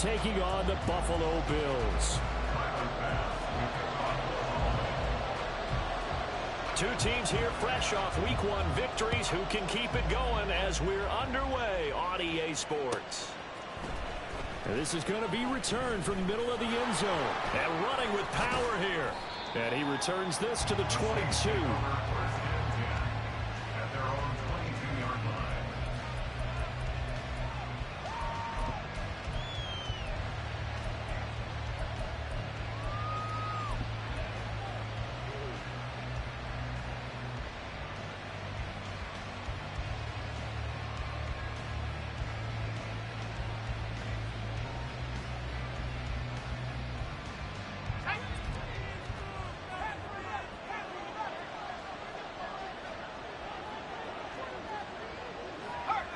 taking on the Buffalo Bills. Two teams here fresh off Week 1 victories. Who can keep it going as we're underway on EA Sports? And this is going to be returned from the middle of the end zone. And running with power here. And he returns this to the 22.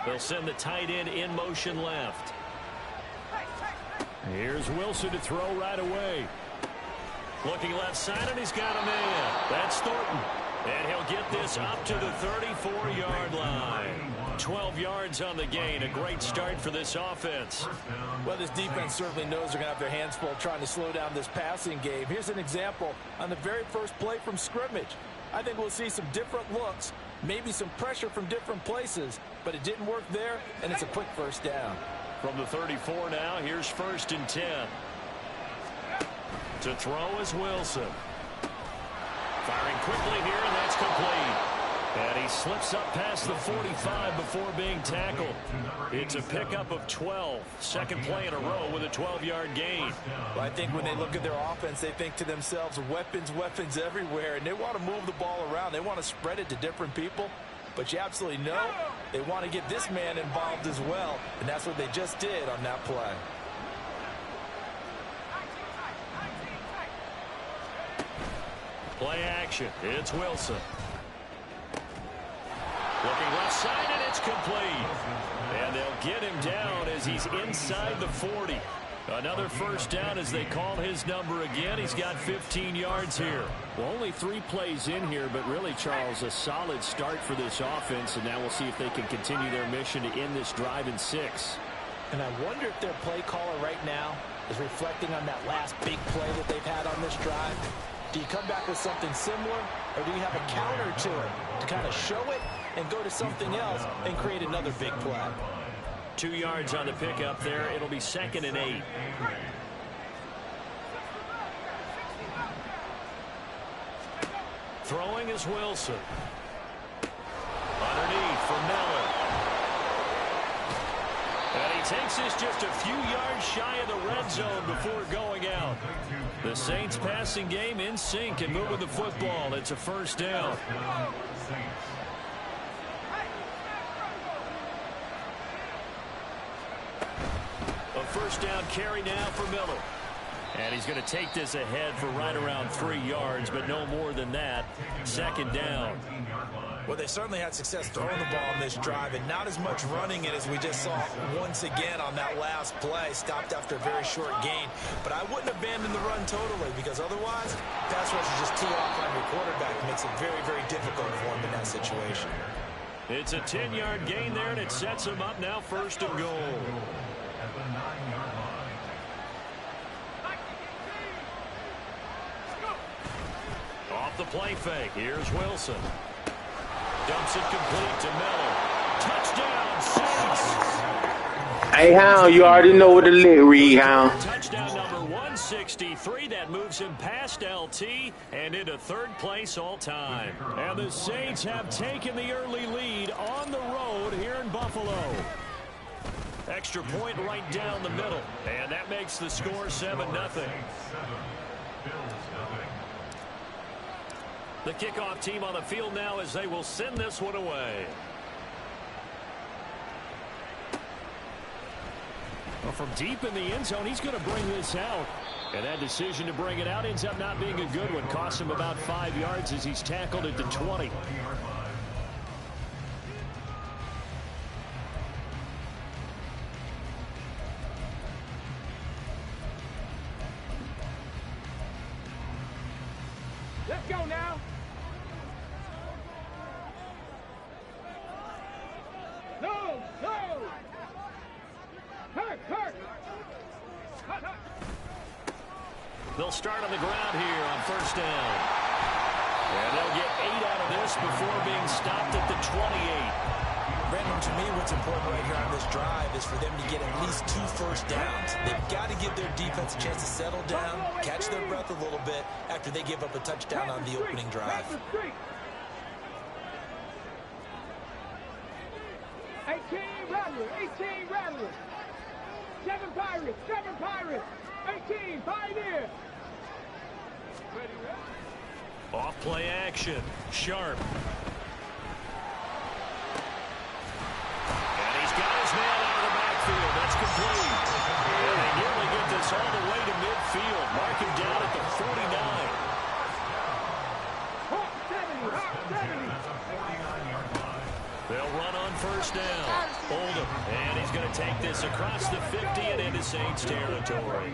They'll send the tight end in motion left. Here's Wilson to throw right away. Looking left side, and he's got a man. That's Thornton. And he'll get this up to the 34-yard line. 12 yards on the gain. A great start for this offense. Well, this defense certainly knows they're going to have their hands full trying to slow down this passing game. Here's an example on the very first play from scrimmage. I think we'll see some different looks, maybe some pressure from different places, but it didn't work there, and it's a quick first down. From the 34 now, here's 1st and 10. To throw is Wilson. Firing quickly here, and that's complete. And he slips up past the 45 before being tackled. It's a pickup of 12. Second play in a row with a 12-yard gain. Well, I think when they look at their offense, they think to themselves, weapons, weapons everywhere, and they want to move the ball around. They want to spread it to different people. But you absolutely know they want to get this man involved as well, and that's what they just did on that play. Play action. It's Wilson. Looking left side, and it's complete. And they'll get him down as he's inside the 40. Another first down as they call his number again. He's got 15 yards here. Well, only 3 plays in here, but really, Charles, a solid start for this offense. And now we'll see if they can continue their mission to end this drive in 6. And I wonder if their play caller right now is reflecting on that last big play that they've had on this drive. Do you come back with something similar, or do you have a counter to it to kind of show it and go to something else and create another big play? 2 yards on the pickup there. It'll be 2nd and 8. Throwing is Wilson. Underneath for Miller. And he takes this just a few yards shy of the red zone before going out. The Saints passing game in sync and moving the football. It's a first down. A first down carry now for Miller. And he's going to take this ahead for right around 3 yards, but no more than that. 2nd down. Well, they certainly had success throwing the ball on this drive, and not as much running it as we just saw once again on that last play. Stopped after a very short gain. But I wouldn't abandon the run totally, because otherwise, pass rush is just too off on your quarterback. It makes it very, very difficult for him in that situation. It's a 10-yard gain there, and it sets him up now 1st and goal. Off the play fake. Here's Wilson. Dumps it complete to Miller. Touchdown, Saints. Hey, Hound, you already know what the lit read, Hound. Touchdown number 163. That moves him past LT and into 3rd place all time. And the Saints have taken the early lead on the road here in Buffalo. Extra point right down the middle. And that makes the score 7-0. The kickoff team on the field now as they will send this one away. Well, from deep in the end zone, he's going to bring this out. And that decision to bring it out ends up not being a good one. Costs him about 5 yards as he's tackled at the 20. Let's go now. No, no. Hurt, hurt. They'll start on the ground here on first down. And they'll get 8 out of this before being stopped at the 28. Brandon, to me, what's important right here on this drive is for them to get at least 2 first downs. They've got to give their defense a chance to settle down, catch their breath a little bit after they give up a touchdown on the opening drive. 18 Rattlers, 18 Rattlers. 7 Pirates, 7 Pirates. 18, Pioneer. Off play action. Sharp. And he's got his man out of the backfield. That's complete. And they nearly get this all the way to midfield. Mark him down at the 49. Hawk 70, Hawk 70. They'll run on first down. Oldham. And he's going to take this across the 50 and into Saints territory.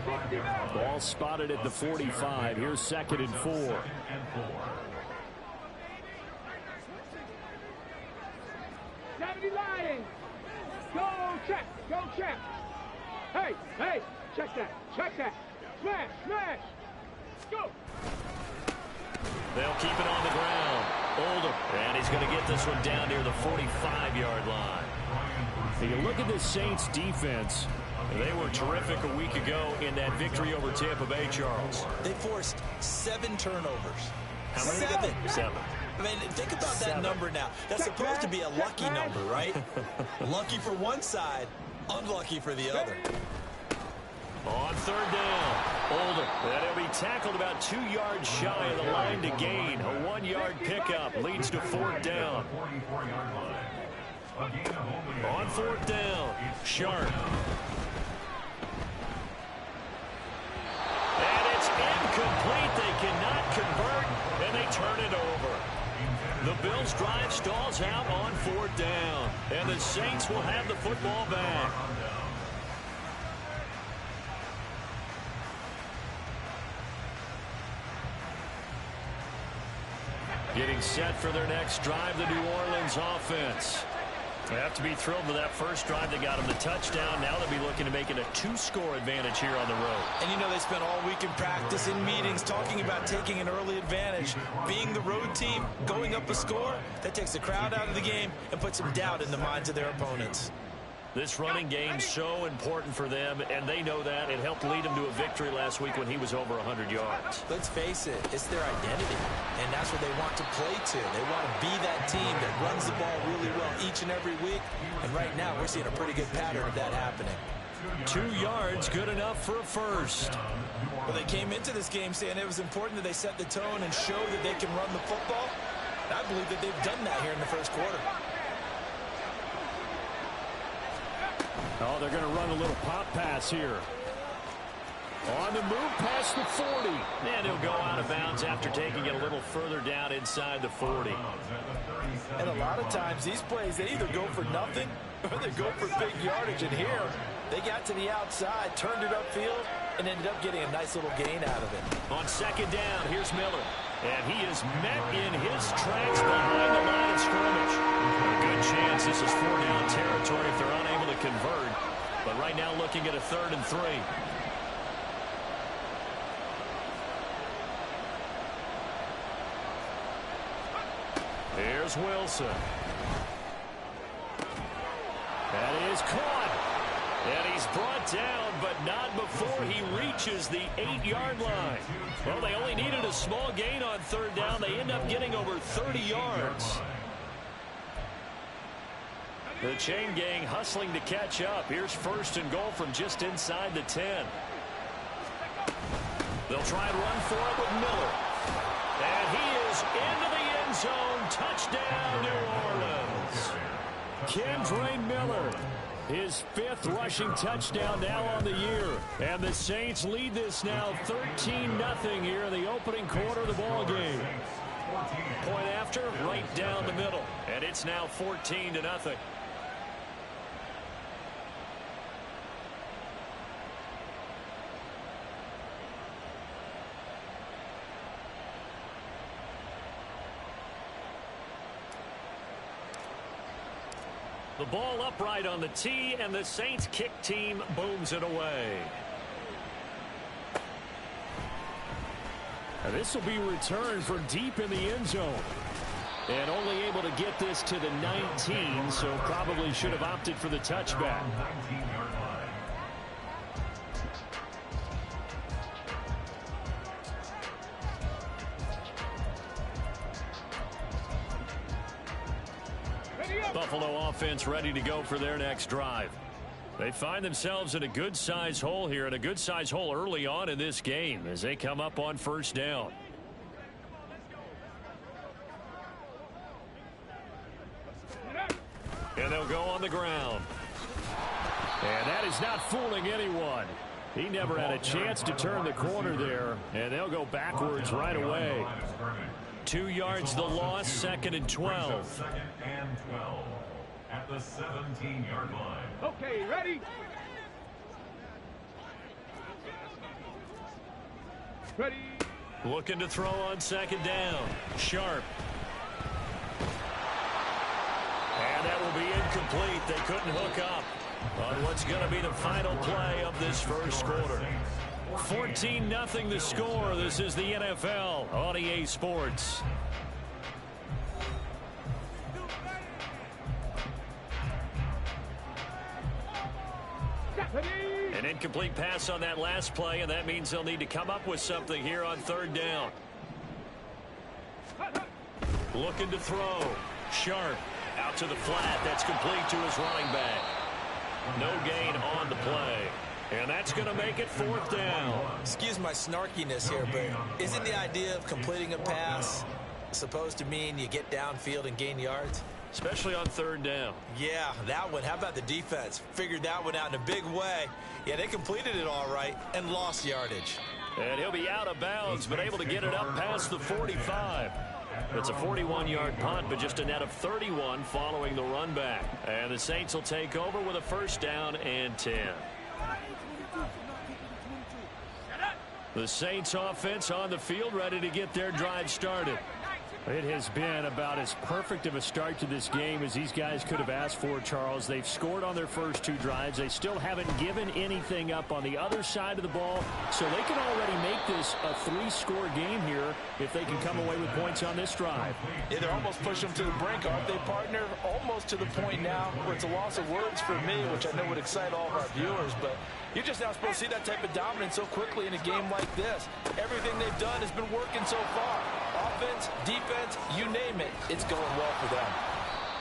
Ball spotted at the 45. Here's 2nd and 4. 70 Lions. Go check. Go check. Hey, hey, check that. Check that. Smash, smash. Go. They'll keep it on the ground. Oldham. And he's going to get this one down near the 45-yard line. If you look at the Saints defense, they were terrific a week ago in that victory over Tampa Bay, Charles. They forced 7 turnovers. How many? 7. I mean, think about that number now. That's supposed to be a lucky number, right? Lucky for one side, unlucky for the other. On third down, Oldham. And he'll be tackled about 2 yards shy of the line to gain. A 1-yard pickup leads to 4th down. On 4th down, Sharp. And it's incomplete. They cannot convert, and they turn it over. The Bills' drive stalls out on 4th down, and the Saints will have the football back. Getting set for their next drive, the New Orleans offense. They have to be thrilled with that first drive. They got them the touchdown. Now they'll be looking to make it a 2-score advantage here on the road. And you know, they spent all week in practice, in meetings, talking about taking an early advantage. Being the road team, going up a score, that takes the crowd out of the game and puts some doubt in the minds of their opponents. This running game's so important for them, and they know that. It helped lead them to a victory last week when he was over 100 yards. Let's face it, it's their identity, and that's what they want to play to. They want to be that team that runs the ball really well each and every week, and right now we're seeing a pretty good pattern of that happening. 2 yards, good enough for a first. Well, they came into this game saying it was important that they set the tone and show that they can run the football. And I believe that they've done that here in the first quarter. Oh, they're going to run a little pop pass here. On the move past the 40. And he'll go out of bounds after taking it a little further down inside the 40. And a lot of times these plays, they either go for nothing or they go for big yardage. And here, they got to the outside, turned it upfield, and ended up getting a nice little gain out of it. On 2nd down, here's Miller. And he is met in his tracks behind the line of scrimmage. A good chance this is 4-down territory if they're unable to convert. But right now looking at a 3rd and 3. Here's Wilson. That is caught. And he's brought down, but not before he reaches the 8-yard line. Well, they only needed a small gain on 3rd down. They end up getting over 30 yards. The chain gang hustling to catch up. Here's 1st and goal from just inside the 10. They'll try and run for it with Miller. And he is into the end zone. Touchdown, New Orleans. Kendre Miller. His 5th rushing touchdown now on the year. And the Saints lead this now 13-0 here in the opening quarter of the ball game. Point after, right down the middle. And it's now 14-0. The ball upright on the tee, and the Saints kick team booms it away. And this will be returned from deep in the end zone. And only able to get this to the 19, so probably should have opted for the touchback. Buffalo offense ready to go for their next drive. They find themselves in a good-sized hole here, and a good-sized hole early on in this game as they come up on first down. And they'll go on the ground. And that is not fooling anyone. He never had a chance to turn the corner there, and they'll go backwards right away. 2 yards the loss, 2nd and 12. Second and 12 at the 17-yard line. Okay, ready? Ready? Looking to throw on 2nd down. Sharp. And that will be incomplete. They couldn't hook up on what's going to be the final play of this first quarter. 14-0 the score. This is the NFL on EA Sports. An incomplete pass on that last play, and that means they'll need to come up with something here on 3rd down. Looking to throw. Sharp out to the flat. That's complete to his running back. No gain on the play. And that's going to make it 4th down. Excuse my snarkiness here, but isn't the idea of completing a pass supposed to mean you get downfield and gain yards? Especially on 3rd down. Yeah, that one. How about the defense? Figured that one out in a big way. Yeah, they completed it all right and lost yardage. And he'll be out of bounds, but able to get it up past the 45. It's a 41-yard punt, but just a net of 31 following the run back. And the Saints will take over with a 1st down and 10. The Saints offense on the field ready to get their drive started. It has been about as perfect of a start to this game as these guys could have asked for, Charles. They've scored on their first 2 drives. They still haven't given anything up on the other side of the ball, so they can already make this a 3-score game here if they can come away with points on this drive. Yeah, they're almost pushing them to the brink, aren't they, partner? Almost to the point now where it's a loss of words for me, which I know would excite all of our viewers, but you're just not supposed to see that type of dominance so quickly in a game like this. Everything they've done has been working so far. Offense, defense, you name it, it's going well for them.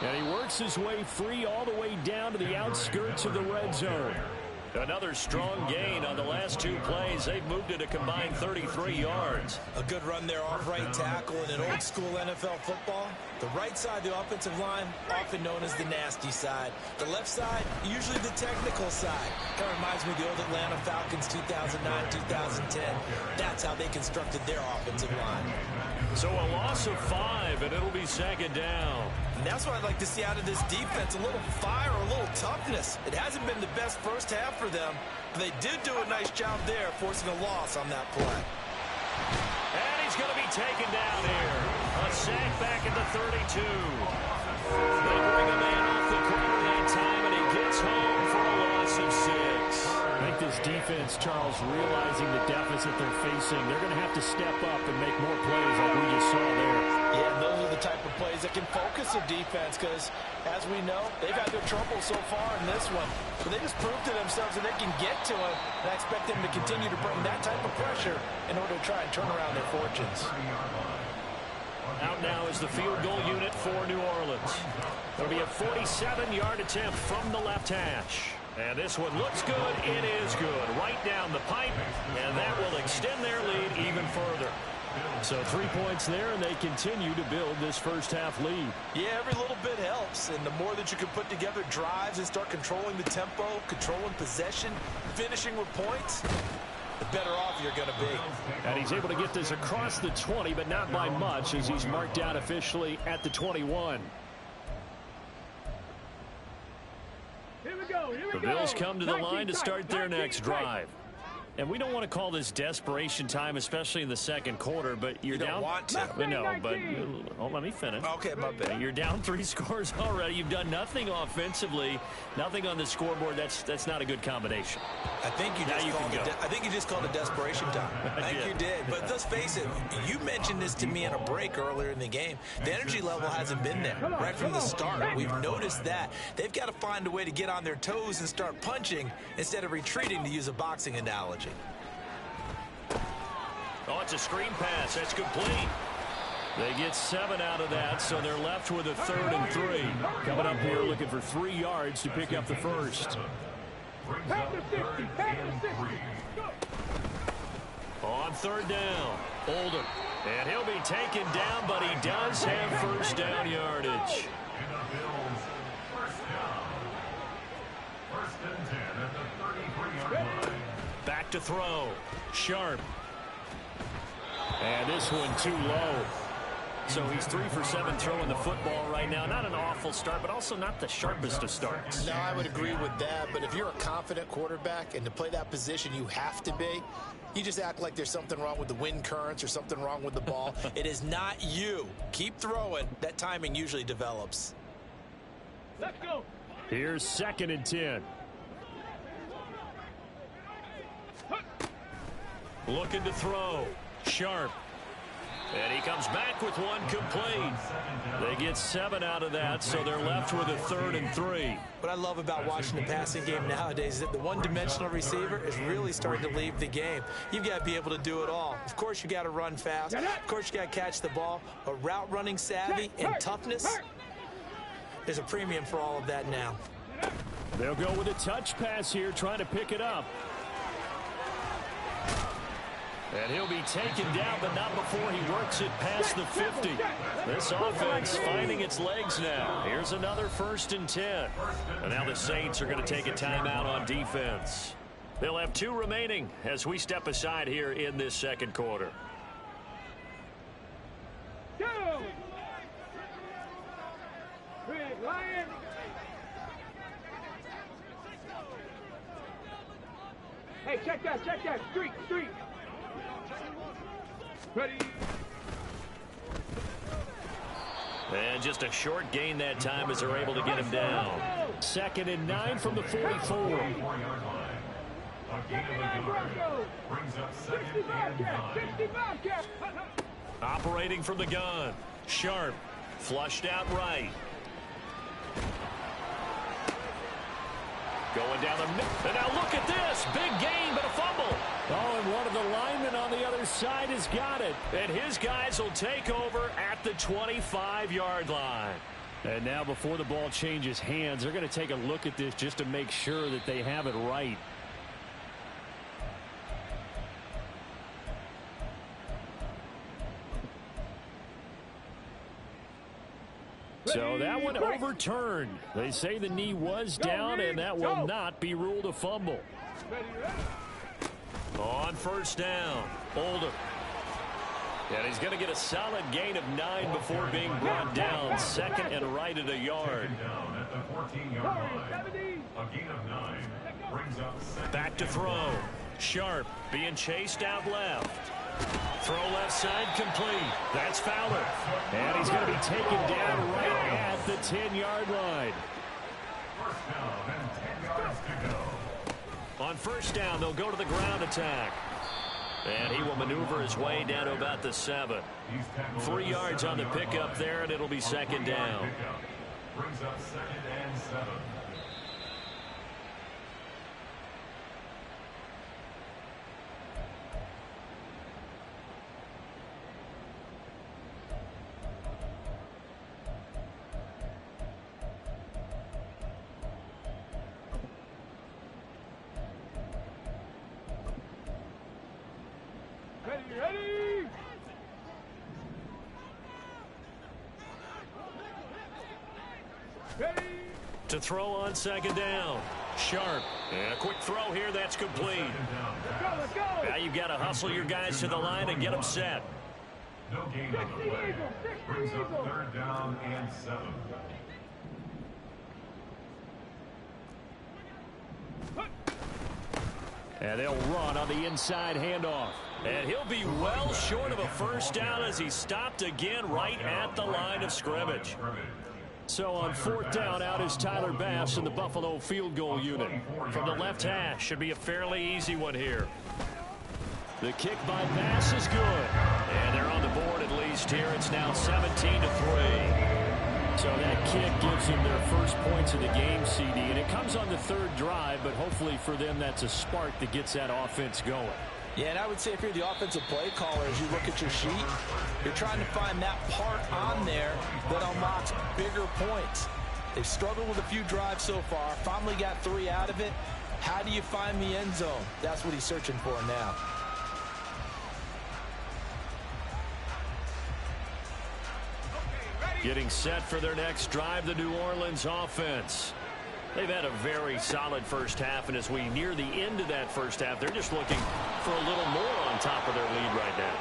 And he works his way free all the way down to the outskirts of the red zone. Another strong gain on the last 2 plays. They've moved it a combined 33 yards. A good run there off right tackle in an old-school NFL football. The right side of the offensive line, often known as the nasty side. The left side, usually the technical side. Kind of reminds me of the old Atlanta Falcons 2009, 2010. That's how they constructed their offensive line. So a loss of 5, and it'll be 2nd down. And that's what I'd like to see out of this defense, a little fire, a little toughness. It hasn't been the best first half for them, but they did do a nice job there, forcing a loss on that play. And he's going to be taken down here. A sack back at the 32. They bring a man off the corner that time, and he gets home for a loss of 6. I think this defense, Charles, realizing the deficit they're facing, they're going to have to step up and make more plays like we just saw there. Yeah, those are the type of plays that can focus a defense because, as we know, they've had their trouble so far in this one. But they just proved to themselves that they can get to him, and I expect them to continue to bring that type of pressure in order to try and turn around their fortunes. Out now is the field goal unit for New Orleans. There'll be a 47-yard attempt from the left hash. And this one looks good. It is good. Right down the pipe. And that will extend their lead even further. So 3 points there, and they continue to build this first half lead. Yeah, every little bit helps. And the more that you can put together drives and start controlling the tempo, controlling possession, finishing with points, the better off you're going to be. And he's able to get this across the 20, but not by much, as he's marked out officially at the 21. Here we go. The Bills come to the line to start their next drive. And we don't want to call this desperation time, especially in the second quarter, but you're You don't down. want to. No, but let me finish. Okay, my bad. You're down 3 scores already. You've done nothing offensively, nothing on the scoreboard. That's not a good combination. I think you just called it desperation time. I think you did. But let's face it, you mentioned this to me on a break earlier in the game. The energy level hasn't been there right from the start. We've noticed that. They've got to find a way to get on their toes and start punching instead of retreating, to use a boxing analogy. Oh, it's a screen pass. That's complete. They get 7 out of that, so they're left with a 3rd and 3. Coming up here looking for 3 yards to pick up the first. On 3rd down, Oldham. And he'll be taken down, but he does have first down yardage. Back to throw. Sharp. And this one too low. So he's 3 for 7 throwing the football right now. Not an awful start, but also not the sharpest of starts. No, I would agree with that. But if you're a confident quarterback and to play that position you have to be, you just act like there's something wrong with the wind currents or something wrong with the ball. It is not you. Keep throwing. That timing usually develops. Let's go. Here's 2nd and 10. Looking to throw. Sharp. And he comes back with one complete. They get 7 out of that, so they're left with a 3rd and 3. What I love about watching the passing game nowadays is that the one-dimensional receiver is really starting to leave the game. You've got to be able to do it all. Of course, you got to run fast. Of course, you got to catch the ball. But route running savvy and toughness, there's a premium for all of that now. They'll go with a touch pass here, trying to pick it up. And he'll be taken down, but not before he works it past the 50. This offense finding its legs now. Here's another 1st and 10. And now the Saints are going to take a timeout on defense. They'll have 2 remaining as we step aside here in this second quarter. Go! Big Lion! Hey, check that, street! Ready? And just a short gain that time as they're able to get him down. 2nd and 9 from the 44. Operating from the gun. Sharp. Flushed out right. Going down the middle. And now look at this. Big gain, but a fumble. Oh, and one of the linemen on the other side has got it. And his guys will take over at the 25-yard line. And now before the ball changes hands, they're going to take a look at this just to make sure that they have it right. So that one overturned. They say the knee was down, and that will not be ruled a fumble. On 1st down, Oldham. And he's going to get a solid gain of 9 before being brought down. 2nd and right at a yard. Back to throw. Sharp being chased out left. Throw left side complete. That's Fowler. And he's going to be taken down right at the 10-yard line. On 1st down, they'll go to the ground attack. And he will maneuver his way down to about the 7. 3 yards on the pickup there, and it'll be 2nd down. Brings up 2nd and 7. Ready? To throw on 2nd down. Sharp. And a quick throw here. That's complete. Let's go! Now you've got to hustle your guys to the line and get them set. No gain on the play. Brings up 3rd down and 7. And they'll run on the inside handoff. And he'll be well short of a first down as he's stopped again right at the line of scrimmage. So on 4th down, out is Tyler Bass in the Buffalo field goal unit. From the left hash, should be a fairly easy one here. The kick by Bass is good. And they're on the board at least here. It's now 17-3. So that kick gives them their first points of the game, CD. And it comes on the 3rd drive, but hopefully for them that's a spark that gets that offense going. Yeah, and I would say if you're the offensive play caller, as you look at your sheet, you're trying to find that part on there that unlocks bigger points. They've struggled with a few drives so far, finally got 3 out of it. How do you find the end zone? That's what he's searching for now. Getting set for their next drive, the New Orleans offense. They've had a very solid first half, and as we near the end of that first half, they're just looking for a little more on top of their lead right now.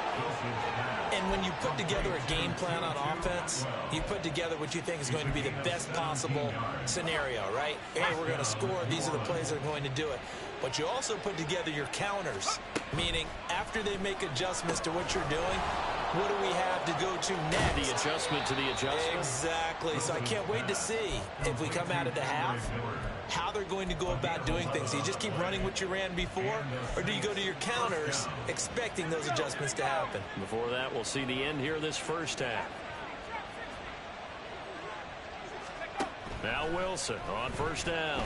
And when you put together a game plan on offense, you put together what you think is going to be the best possible scenario, right? Hey, we're going to score. These are the plays that are going to do it. But you also put together your counters, meaning after they make adjustments to what you're doing, what do we have to go to next? The adjustment to the adjustment. Exactly. So I can't wait to see if we come out of the half, how they're going to go about doing things. Do you just keep running what you ran before, or do you go to your counters expecting those adjustments to happen? Before that, we'll see the end here of this first half. Now Wilson on first down.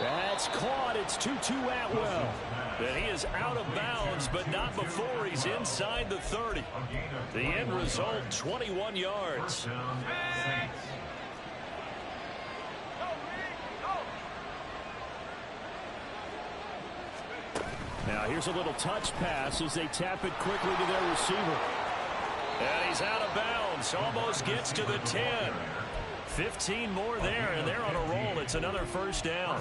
That's caught. It's 2-2 Atwell. And he is out of bounds, but not before he's inside the 30. The end result, 21 yards. Now here's a little touch pass as they tap it quickly to their receiver. And he's out of bounds. Almost gets to the 10. 15 more there, and they're on a roll. It's another first down.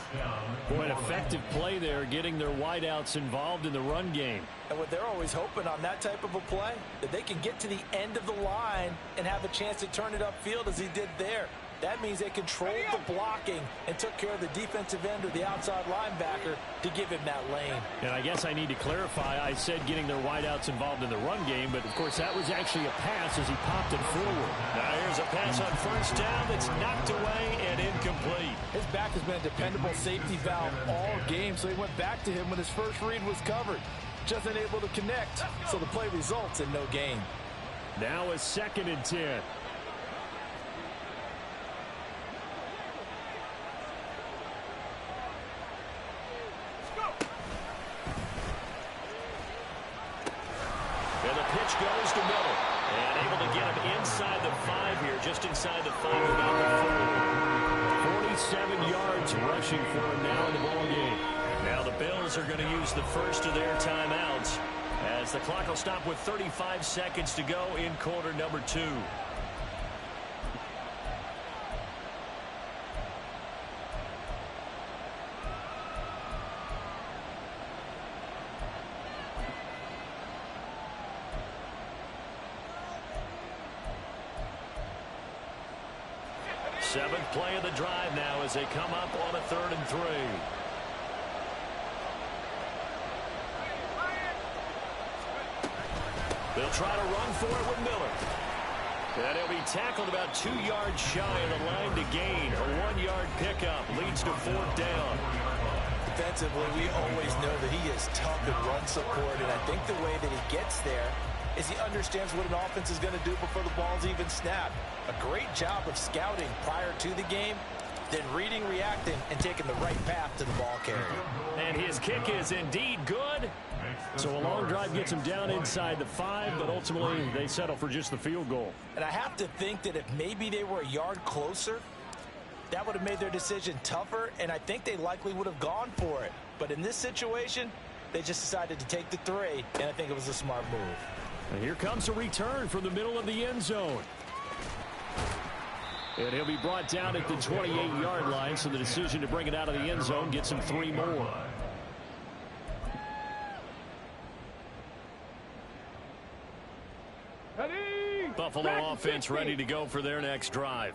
Boy, an effective play there, getting their wideouts involved in the run game. And what they're always hoping on that type of a play, that they can get to the end of the line and have a chance to turn it upfield as he did there. That means they controlled the blocking and took care of the defensive end or the outside linebacker to give him that lane. And I guess I need to clarify, I said getting their wideouts involved in the run game, but of course that was actually a pass as he popped it forward. Now here's a pass on first down that's knocked away and incomplete. His back has been a dependable safety valve all game, so he went back to him when his first read was covered. Just unable to connect, so the play results in no gain. Now a 2nd and 10. And the pitch goes to Miller. And able to get him inside the 5 here, just inside the 5, about the 4. 47 yards rushing for him now in the ballgame. Now the Bills are going to use the first of their timeouts as the clock will stop with 35 seconds to go in quarter number 2. Seventh play of the drive now as they come up on a 3rd and 3. They'll try to run for it with Miller. And he'll be tackled about 2 yards shy of the line to gain. A 1-yard pickup leads to 4th down. Defensively, we always know that he is tough in run support, and I think the way that he gets there is he understands what an offense is going to do before the ball's even snapped. A great job of scouting prior to the game, then reading, reacting, and taking the right path to the ball carrier. And his kick is indeed good. So a long drive gets him down inside the 5, but ultimately they settle for just the field goal. And I have to think that if maybe they were a yard closer, that would have made their decision tougher, and I think they likely would have gone for it. But in this situation, they just decided to take the 3, and I think it was a smart move. And here comes a return from the middle of the end zone. And he'll be brought down at the 28-yard line, so the decision to bring it out of the end zone gets him 3 more. Buffalo offense ready to go for their next drive.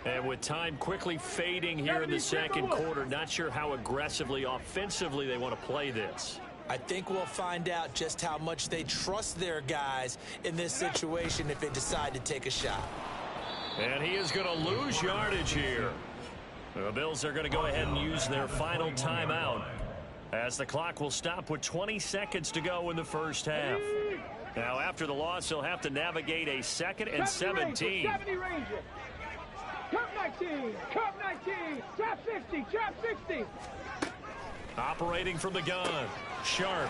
And with time quickly fading here in the second quarter, not sure how aggressively, offensively they want to play this. I think we'll find out just how much they trust their guys in this situation if they decide to take a shot. And he is going to lose yardage here. The Bills are going to go ahead and use their final timeout as the clock will stop with 20 seconds to go in the first half. Now, after the loss, he'll have to navigate a 2nd and 17. 70 Ranger. Cup 19. Cup 19. Trap 60. Trap 60. Operating from the gun. Sharp.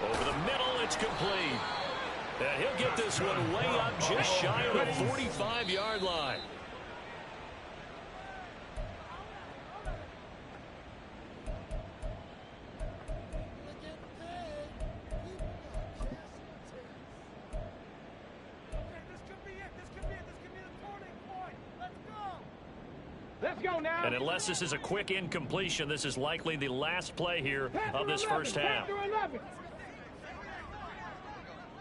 Over the middle, it's complete. And he'll get this one way up just shy of the 45-yard line. Let's go now. And unless this is a quick incompletion, this is likely the last play here of this first half.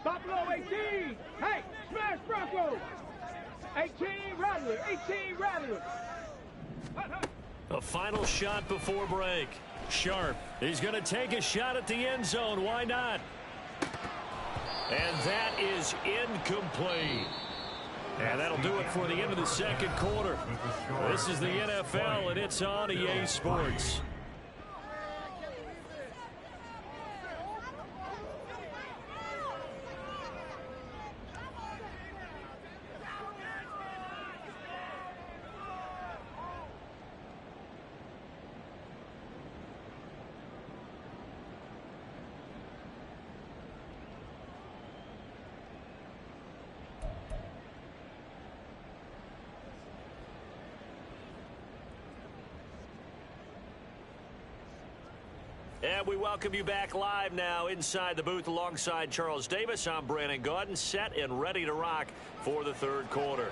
Buffalo 18. Hey, smash Broncos. 18 Rattler. 18 Rattler. A final shot before break. Sharp. He's going to take a shot at the end zone. Why not? And that is incomplete. And that'll do it for the end of the second quarter. This is the NFL, and it's on EA Sports. And we welcome you back live now inside the booth alongside Charles Davis. I'm Brandon Gaudin, set and ready to rock for the third quarter.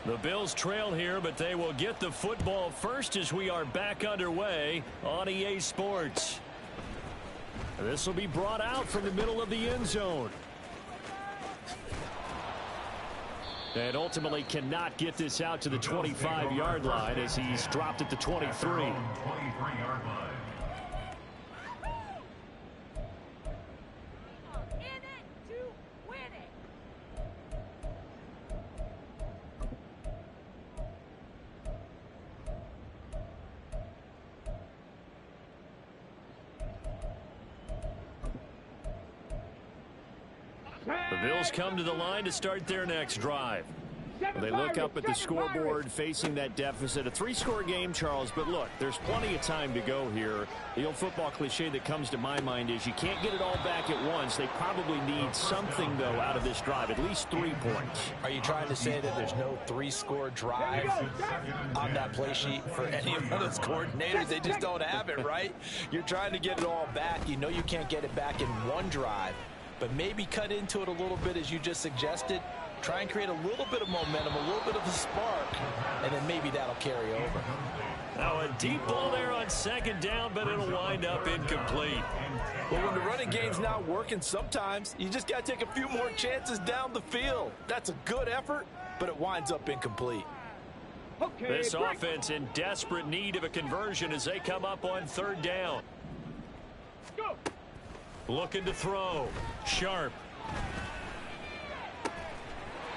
The Bills trail here, but they will get the football first as we are back underway on EA Sports. This will be brought out from the middle of the end zone. And ultimately cannot get this out to the 25-yard line as he's dropped at the 23. 23-yard line. The Bills come to the line to start their next drive. They look up at the scoreboard facing that deficit. A 3-score game, Charles, but look, there's plenty of time to go here. The old football cliche that comes to my mind is you can't get it all back at once. They probably need something, though, out of this drive, at least 3 points. Are you trying to say that there's no 3-score drive on that play sheet for any of those coordinators? They just don't have it, right? You're trying to get it all back. You know you can't get it back in one drive, but maybe cut into it a little bit as you just suggested. Try and create a little bit of momentum, a little bit of a spark, and then maybe that'll carry over. Now a deep ball there on second down, but it'll wind up incomplete. Well, when the running game's not working, sometimes you just got to take a few more chances down the field. That's a good effort, but it winds up incomplete. This offense in desperate need of a conversion as they come up on third down. Go. Looking to throw. Sharp.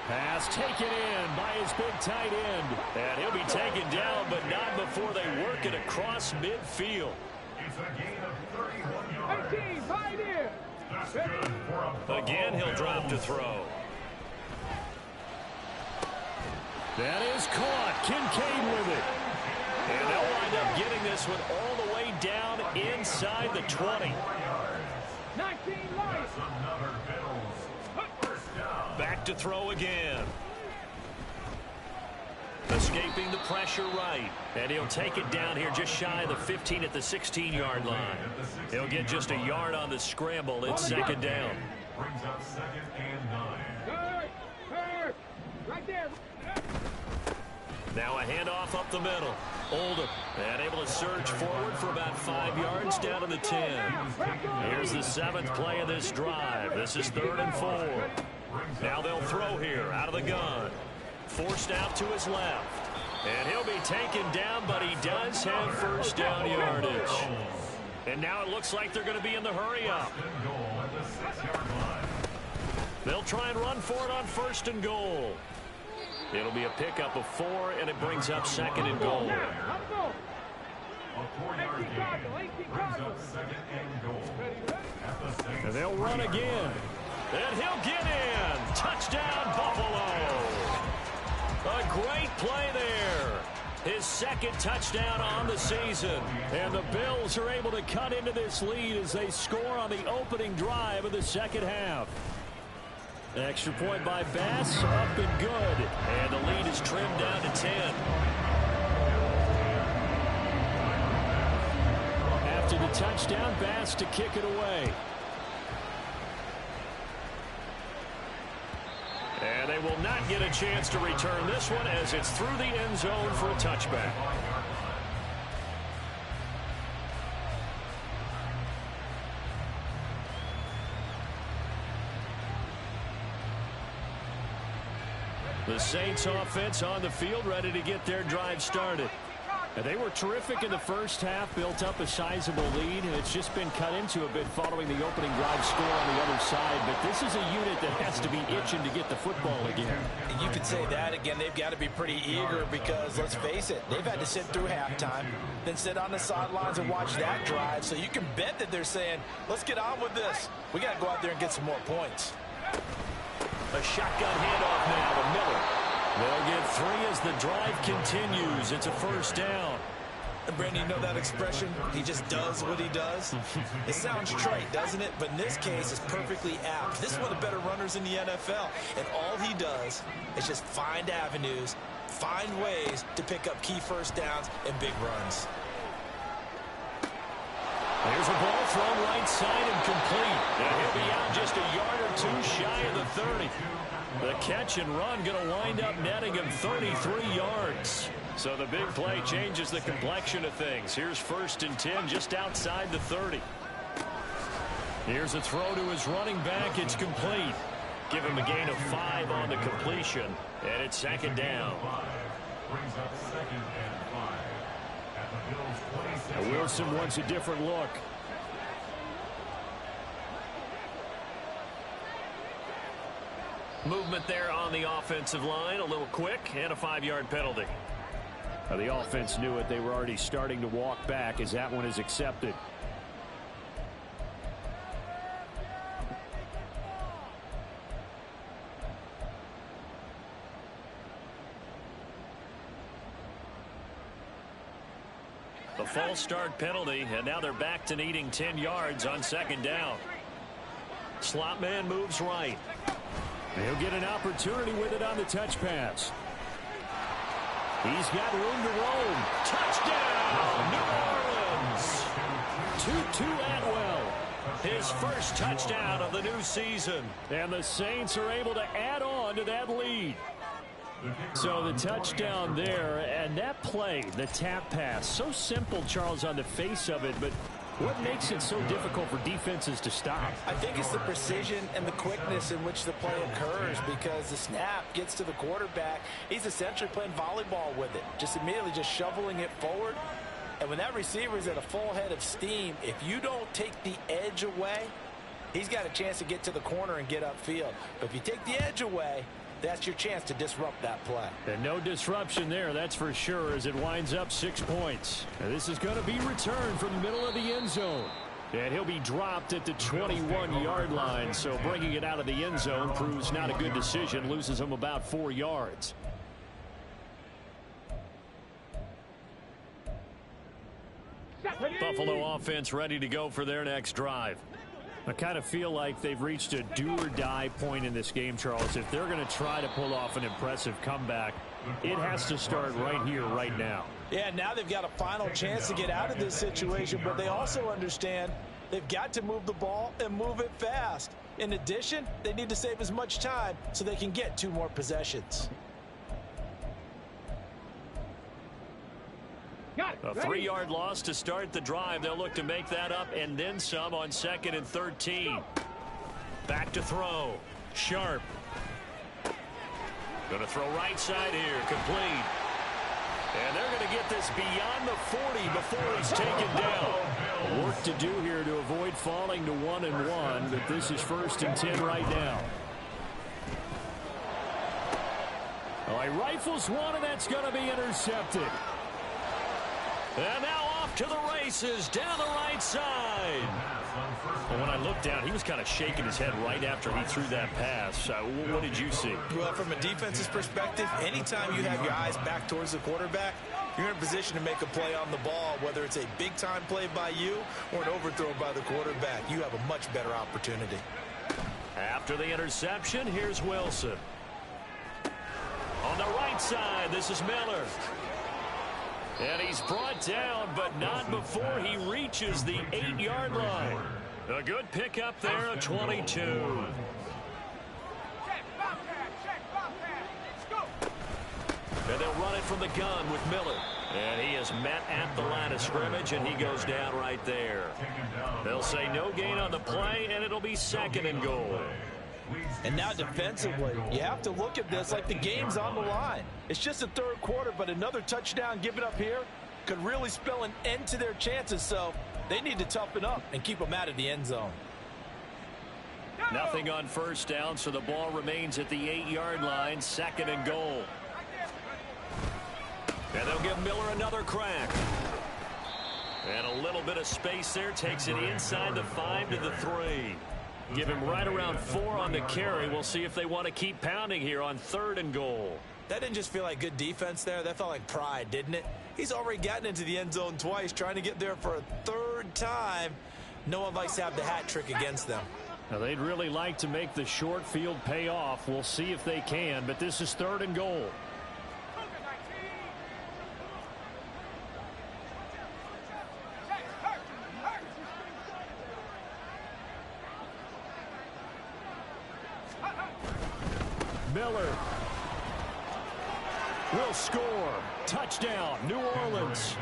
Pass taken in by his big tight end. And he'll be taken down, but not before they work it across midfield. It's a gain of 31 yards. 18, Pioneer. That's good for a Again, he'll drop to throw. That is caught. Kincaid with it. And they'll wind up getting this one all the way down inside the 20. 19 Lions. another Bills first down. Back to throw again. Escaping the pressure right. And he'll take it down here just shy of the 15 at the 16-yard line. He'll get just a yard on the scramble. It's second down. Brings up 2nd and 9. Right there. Now a handoff up the middle. Oldham, and able to surge forward for about 5 yards down to the 10. Here's the 7th play of this drive. This is 3rd and 4. Now they'll throw here out of the gun. Forced out to his left. And he'll be taken down, but he does have first down yardage. And now it looks like they're going to be in the hurry-up. They'll try and run for it on 1st and goal. It'll be a pickup of 4, and it brings up 2nd and goal. And they'll run again. And he'll get in. Touchdown, Buffalo. A great play there. His 2nd touchdown on the season. And the Bills are able to cut into this lead as they score on the opening drive of the 2nd half. Extra point by Bass, up and good. And the lead is trimmed down to 10. After the touchdown, Bass to kick it away. And they will not get a chance to return this one as it's through the end zone for a touchback. The Saints offense on the field, ready to get their drive started. And they were terrific in the first half, built up a sizable lead, and it's just been cut into a bit following the opening drive score on the other side. But this is a unit that has to be itching to get the football again. You could say that again. They've got to be pretty eager because, let's face it, they've had to sit through halftime, then sit on the sidelines and watch that drive. So you can bet that they're saying, let's get on with this. We got to go out there and get some more points. A shotgun handoff now to Miller. They'll get 3 as the drive continues. It's a first down. Brandon, you know that expression? He just does what he does. It sounds trite, doesn't it? But in this case, it's perfectly apt. This is one of the better runners in the NFL. And all he does is just find avenues, find ways to pick up key first downs and big runs. There's a ball thrown right side and complete. And he'll be out just a yard or 2 shy of the 30. The catch and run going to wind up netting him 33 yards. So the big play changes the complexion of things. Here's 1st and 10 just outside the 30. Here's a throw to his running back. It's complete. Give him a gain of 5 on the completion. And it's 2nd down. Now Wilson wants a different look. Movement there on the offensive line, a little quick, and a 5-yard penalty. Now the offense knew it. They were already starting to walk back as that one is accepted. The false start penalty, and now they're back to needing 10 yards on 2nd down. Slot man moves right. He'll get an opportunity with it on the touch pass. He's got room to roam. Touchdown, New Orleans. Tutu Atwell, his first touchdown of the new season. And the Saints are able to add on to that lead. So the touchdown there, and that play, the tap pass, so simple, Charles, on the face of it, but what makes it so difficult for defenses to stop? I think it's the precision and the quickness in which the play occurs, because the snap gets to the quarterback. He's essentially playing volleyball with it, just immediately just shoveling it forward. And when that receiver is at a full head of steam, if you don't take the edge away, he's got a chance to get to the corner and get upfield. But if you take the edge away, that's your chance to disrupt that play. And no disruption there, that's for sure, as it winds up 6 points. And this is going to be returned from the middle of the end zone. And he'll be dropped at the 21-yard line, so bringing it out of the end zone proves not a good decision, loses him about 4 yards. Buffalo offense ready to go for their next drive. I kind of feel like they've reached a do-or-die point in this game, Charles. If they're going to try to pull off an impressive comeback, it has to start right here, right now. Yeah, now they've got a final chance to get out of this situation, but they also understand they've got to move the ball and move it fast. In addition, they need to save as much time so they can get 2 more possessions. A 3-yard loss to start the drive. They'll look to make that up and then some on 2nd and 13. Back to throw. Sharp. Going to throw right side here. Complete. And they're going to get this beyond the 40 before he's taken down. Work to do here to avoid falling to 1-1, but this is 1st and 10 right now. Oh, he rifles one, and that's going to be intercepted. And now off to the races down the right side. Well, when I looked down, he was kind of shaking his head right after he threw that pass. What did you see? Well, from a defense's perspective, anytime you have your eyes back towards the quarterback, you're in a position to make a play on the ball, whether it's a big-time play by you or an overthrow by the quarterback. You have a much better opportunity. After the interception, here's Wilson. On the right side, this is Miller. And he's brought down, but not before he reaches the 8-yard line. A good pickup there, a 22. And they'll run it from the gun with Miller. And he is met at the line of scrimmage, and he goes down right there. They'll say no gain on the play, and it'll be 2nd and goal. And now defensively, you have to look at this like the game's on the line. It's just the 3rd quarter, but another touchdown given up here could really spell an end to their chances, so they need to toughen up and keep them out of the end zone. Nothing on 1st down, so the ball remains at the 8-yard line, 2nd and goal. And they'll give Miller another crack. And a little bit of space there, takes it inside the 5 to the 3. Give him right around 4 on the carry. We'll see if they want to keep pounding here on 3rd and goal. That didn't just feel like good defense there. That felt like pride, didn't it? He's already gotten into the end zone twice, trying to get there for a 3rd time. No one likes to have the hat trick against them. Now, they'd really like to make the short field pay off. We'll see if they can, but this is 3rd and goal. Miller will score. Touchdown, New Orleans.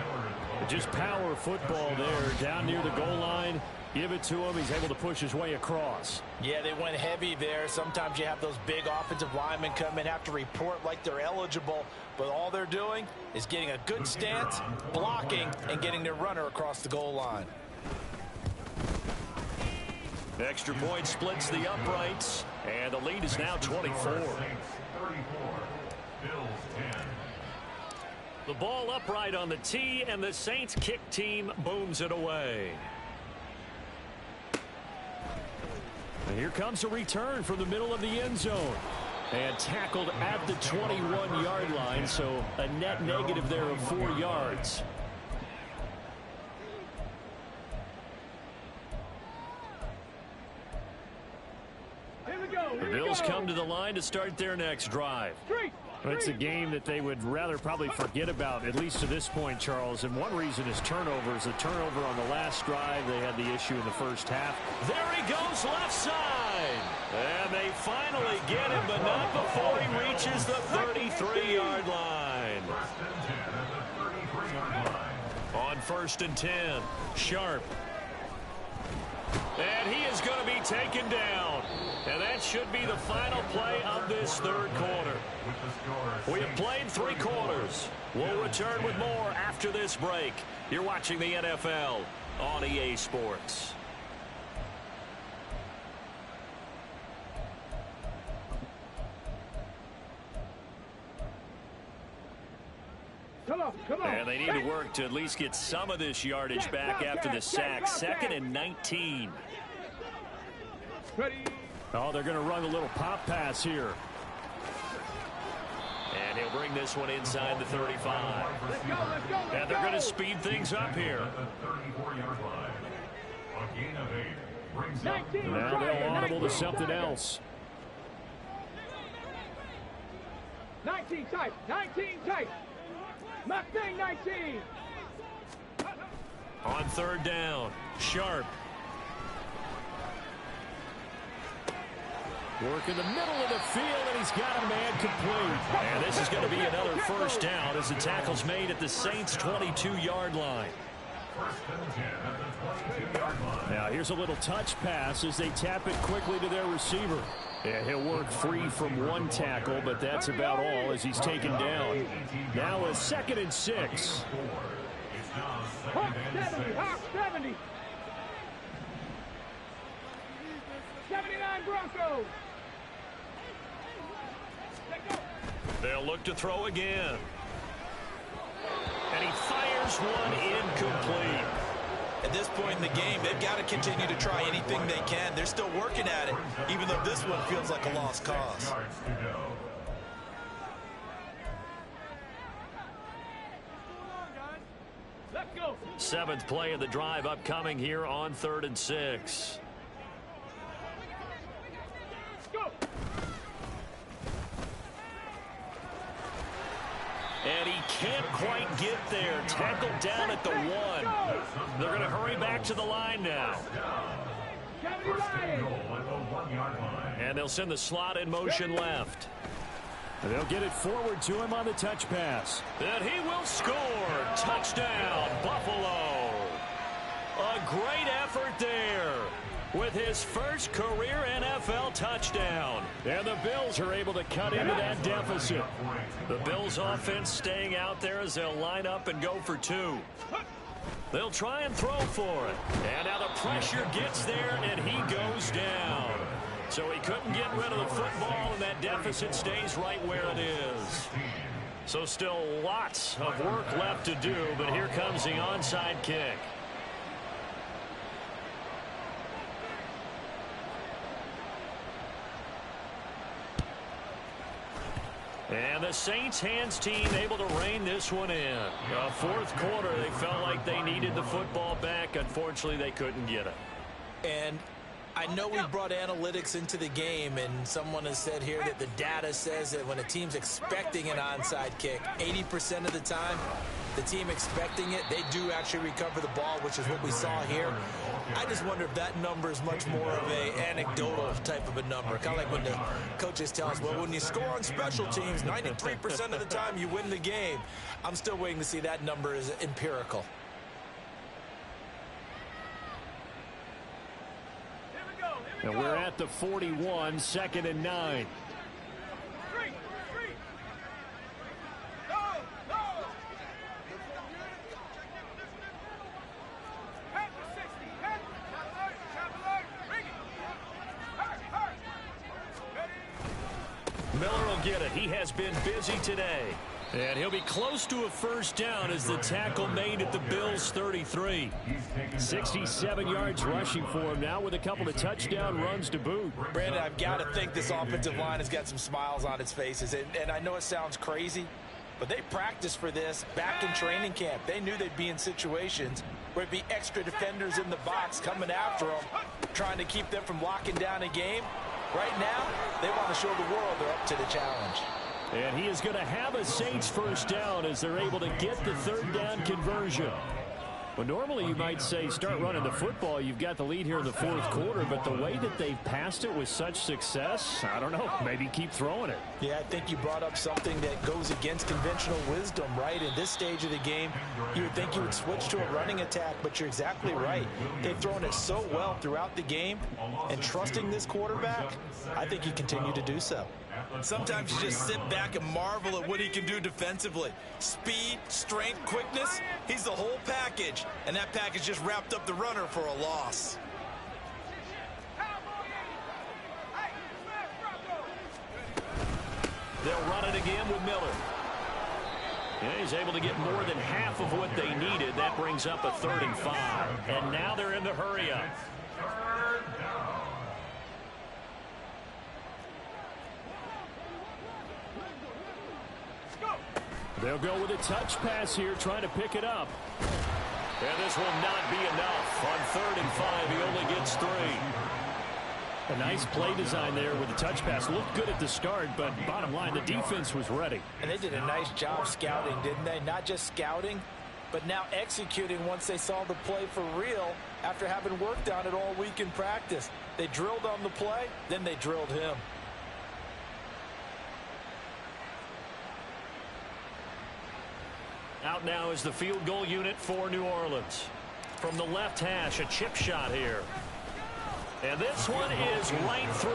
Just power football there down near the goal line. Give it to him. He's able to push his way across. Yeah, they went heavy there. Sometimes you have those big offensive linemen come in, have to report like they're eligible, but all they're doing is getting a good stance, blocking, and getting their runner across the goal line. Extra point splits the uprights, and the lead is now 24. The ball upright on the tee, and the Saints kick team booms it away. And here comes a return from the middle of the end zone. And tackled at the 21-yard line, so a net negative there of 4 yards. The Bills come to the line to start their next drive. It's a game that they would rather probably forget about, at least to this point, Charles. And one reason is turnovers. The turnover on the last drive, they had the issue in the first half. There he goes, left side. And they finally get him, but not before he reaches the 33-yard line. On 1st and 10, Sharp. And he is going to be taken down. And that should be the final play of this 3rd quarter. We have played 3 quarters. We'll return with more after this break. You're watching the NFL on EA Sports. Come on. And they need to work to at least get some of this yardage back after the sack. 2nd and 19. Ready. Oh, they're going to run a little pop pass here. And he'll bring this one inside the 35. And they're going to speed things up here. Now they'll audible to something else. 19 tight. My thing, 19. On 3rd down, Sharp. Work in the middle of the field, and he's got a man complete. And this is going to be another first down as the tackle's made at the Saints' 22-yard line. Now here's a little touch pass as they tap it quickly to their receiver. Yeah, he'll work free from one tackle, but that's about all as he's taken down. Now a 2nd and 6. Hawk 70, Hawk 70. 79 Broncos. They'll look to throw again. And he fires one incomplete. At this point in the game, they've got to continue to try anything they can. They're still working at it, even though this one feels like a lost cause. Let's go. 7th play of the drive upcoming here on 3rd and 6. Go. And he can't quite get there. Tackled down at the 1. They're going to hurry back to the line now. And they'll send the slot in motion left. And they'll get it forward to him on the touch pass. And he will score. Touchdown, Buffalo. A great effort there with his first career NFL touchdown. And the Bills are able to cut into that deficit. The Bills offense staying out there as they'll line up and go for 2. They'll try and throw for it. And now the pressure gets there, and he goes down. So he couldn't get rid of the football, and that deficit stays right where it is. So still lots of work left to do, but here comes the onside kick. And the Saints hands team able to rein this one in. 4th quarter, they felt like they needed the football back. Unfortunately, they couldn't get it. And I know we brought analytics into the game, and someone has said here that the data says that when a team's expecting an onside kick, 80% of the time, the team expecting it, they do actually recover the ball, which is what we saw here. I just wonder if that number is much more of a anecdotal type of a number. Kind of like when the coaches tell us, well, when you score on special teams, 93% of the time you win the game. I'm still waiting to see that number is empirical. And we're at the 41, 2nd and 9. Miller will get it. He has been busy today. And he'll be close to a first down as the tackle made at the Bills' 33. 67 yards rushing for him now with a couple of touchdown runs to boot. Brandon, I've got to think this offensive line has got some smiles on its faces. And I know it sounds crazy, but they practiced for this back in training camp. They knew they'd be in situations where it'd be extra defenders in the box coming after them, trying to keep them from locking down a game. Right now, they want to show the world they're up to the challenge. And he is going to have a Saints first down as they're able to get the 3rd down conversion. Well, normally you might say start running the football. You've got the lead here in the 4th quarter, but the way that they've passed it with such success, I don't know, maybe keep throwing it. Yeah, I think you brought up something that goes against conventional wisdom, right? In this stage of the game, you would think you would switch to a running attack, but you're exactly right. They've thrown it so well throughout the game, and trusting this quarterback, I think you continue to do so. Sometimes you just sit back and marvel at what he can do defensively. Speed, strength, quickness, he's the whole package. And that package just wrapped up the runner for a loss. They'll run it again with Miller. Yeah, he's able to get more than half of what they needed. That brings up a 3rd and 5. And now they're in the hurry up. They'll go with a touch pass here, trying to pick it up. And this will not be enough. On 3rd and 5, he only gets 3. A nice play design there with the touch pass. Looked good at the start, but bottom line, the defense was ready. And they did a nice job scouting, didn't they? Not just scouting, but now executing once they saw the play for real after having worked on it all week in practice. They drilled on the play, then they drilled him. Out now is the field goal unit for New Orleans. From the left hash, a chip shot here. And this one is right through.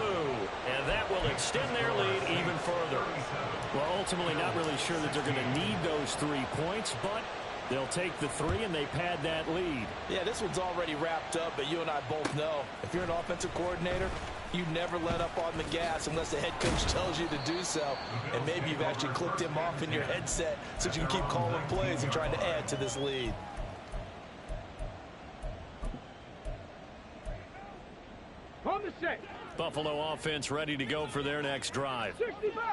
And that will extend their lead even further. Well, ultimately not really sure that they're going to need those 3 points, but they'll take the 3 and they pad that lead. Yeah, this one's already wrapped up, but you and I both know if you're an offensive coordinator, you never let up on the gas unless the head coach tells you to do so. And maybe you've actually clicked him off in your headset so you can keep calling plays and trying to add to this lead. On the set. Buffalo offense ready to go for their next drive.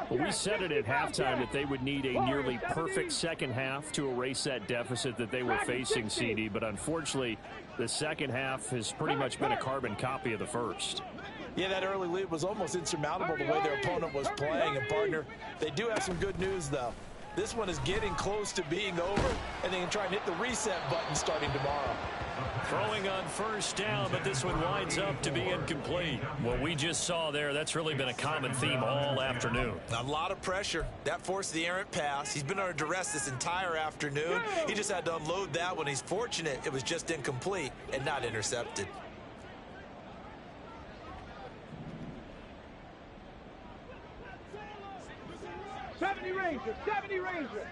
Well, we said it at halftime that they would need a nearly perfect second half to erase that deficit that they were facing, CD. But unfortunately, the second half has pretty much been a carbon copy of the first. Yeah, that early lead was almost insurmountable the way their opponent was playing. And, partner, they do have some good news, though. This one is getting close to being over, and they can try and hit the reset button starting tomorrow. Throwing on first down, but this one winds up to be incomplete. What we just saw there, that's really been a common theme all afternoon. A lot of pressure. That forced the errant pass. He's been under duress this entire afternoon. He just had to unload that one. He's fortunate it was just incomplete and not intercepted. '70 Ranger.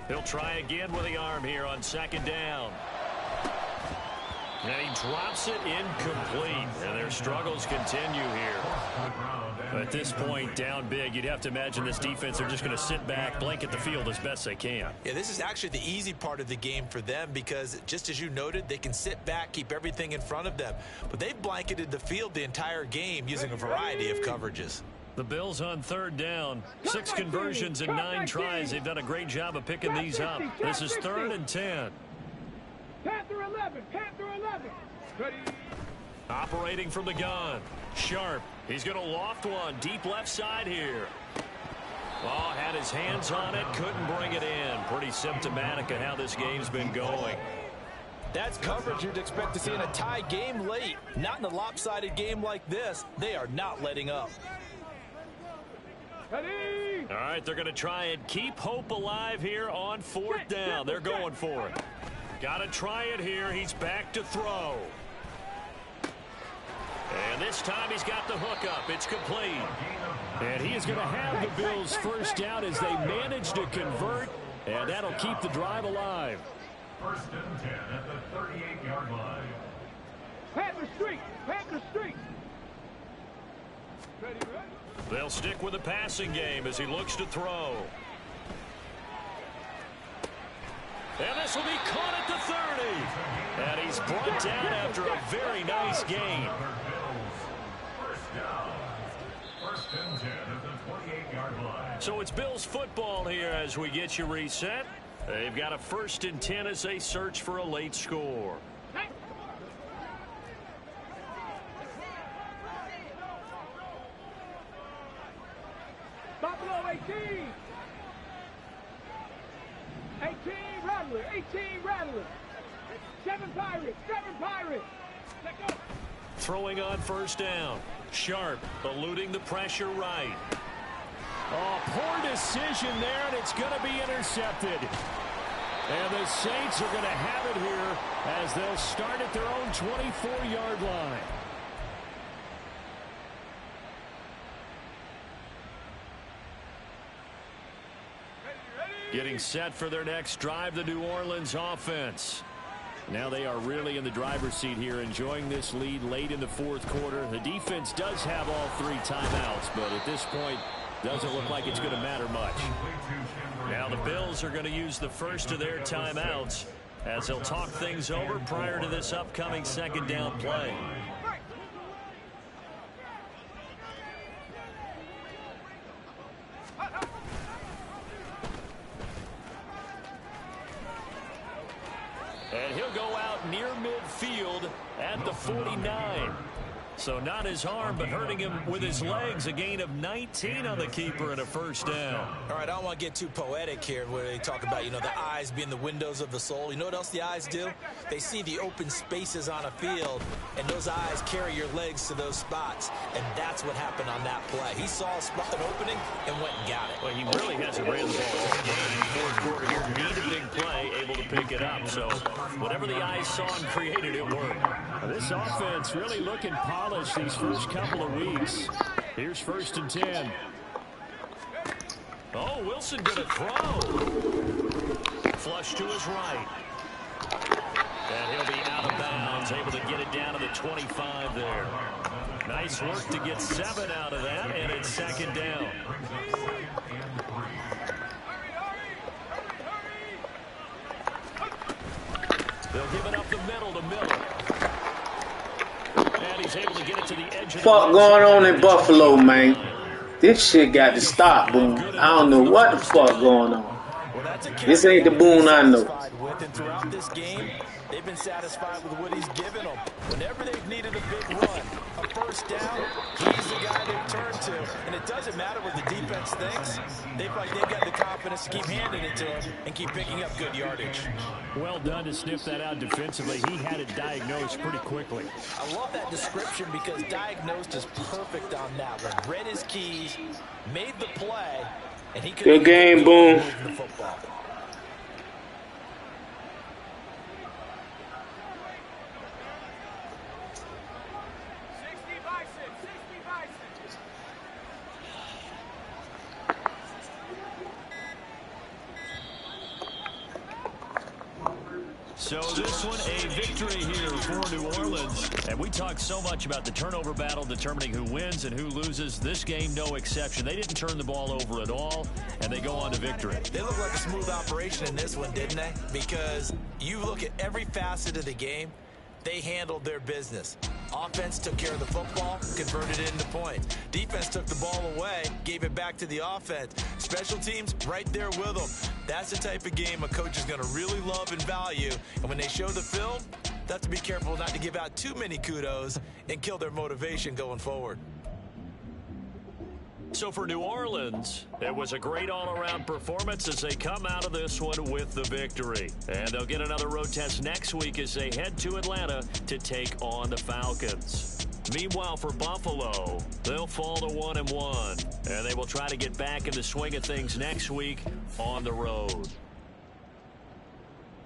He'll try again with the arm here on second down. And he drops it incomplete. And their struggles continue here. At this point, down big, you'd have to imagine this defense, they're just going to sit back, blanket the field as best they can. Yeah, this is actually the easy part of the game for them because, just as you noted, they can sit back, keep everything in front of them. But they've blanketed the field the entire game using a variety of coverages. The Bills on third down. 6 conversions and 9 tries. They've done a great job of picking these up. This is 3rd and 10. Panther 11. Ready. Operating from the gun. Sharp. He's going to loft one. Deep left side here. Oh, had his hands on it. Couldn't bring it in. Pretty symptomatic of how this game's been going. That's coverage you'd expect to see in a tie game late. Not in a lopsided game like this. They are not letting up. Ready. All right, they're going to try and keep hope alive here on 4th down. They're going for it. Got to try it here. He's back to throw. And this time he's got the hook up. It's complete. And he is going to have the Bills first down as they manage to convert. And that'll keep the drive alive. 1st and 10 at the 38-yard line. Panther Street. Ready. They'll stick with the passing game as he looks to throw. And this will be caught at the 30. And he's brought down after a very nice gain. 1st and 10 at the 28-yard line. So it's Bills football here as we get you reset. They've got a 1st and 10 as they search for a late score. Buffalo 18. 18 Rattler. 7 Pirates. Let go. Throwing on first down. Sharp eluding the pressure right. Oh, poor decision there, and it's going to be intercepted. And the Saints are going to have it here as they'll start at their own 24-yard line. Getting set for their next drive, the New Orleans offense. Now they are really in the driver's seat here, enjoying this lead late in the 4th quarter. The defense does have all 3 timeouts, but at this point, doesn't look like it's going to matter much. Now the Bills are going to use the first of their timeouts as they'll talk things over prior to this upcoming 2nd down play. And he'll go out near midfield at the 49. So not his arm, but hurting him with his legs. A gain of 19 on the keeper and a 1st down. All right, I don't want to get too poetic here where they talk about, the eyes being the windows of the soul. You know what else the eyes do? They see the open spaces on a field, and those eyes carry your legs to those spots, and that's what happened on that play. He saw an opening and went and got it. Well, he really hasn't ran the ball all game in the 4th quarter here. Needed the it up. So whatever the eyes saw and created, it worked. This offense really looking polished these first couple of weeks. Here's 1st and 10. Oh, Wilson going to throw. Flush to his right. And he'll be out of bounds, able to get it down to the 25 there. Nice work to get 7 out of that, and it's 2nd down. They'll give it up the middle to Miller. And he's able to get it to the edge of the Fuck going on in Buffalo, man? This shit got to stop, Boone. I don't know what the fuck going on. This ain't the Boone I know. And throughout this game, they've been satisfied with what he's given them. Whenever they've needed a big run, a 1st down, he's the guy they turn to. And it doesn't matter what the defense thinks. They've got the confidence to keep handing it to him and keep picking up good yardage. Well done to sniff that out defensively. He had it diagnosed pretty quickly. I love that description because diagnosed is perfect on that one. Read his keys, made the play, and he could. Good game, Boone. The football. So this one, a victory here for New Orleans. And we talked so much about the turnover battle determining who wins and who loses. This game, no exception. They didn't turn the ball over at all, and they go on to victory. They look like a smooth operation in this one, didn't they? Because you look at every facet of the game, they handled their business. Offense took care of the football, converted it into points. Defense took the ball away, gave it back to the offense. Special teams, right there with them. That's the type of game a coach is going to really love and value. And when they show the film, they have to be careful not to give out too many kudos and kill their motivation going forward. So for New Orleans, it was a great all-around performance as they come out of this one with the victory. And they'll get another road test next week as they head to Atlanta to take on the Falcons. Meanwhile, for Buffalo, they'll fall to 1-1, and they will try to get back in the swing of things next week on the road.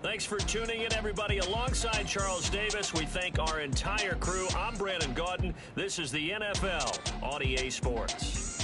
Thanks for tuning in, everybody. Alongside Charles Davis, we thank our entire crew. I'm Brandon Gaudin. This is the NFL on EA Sports.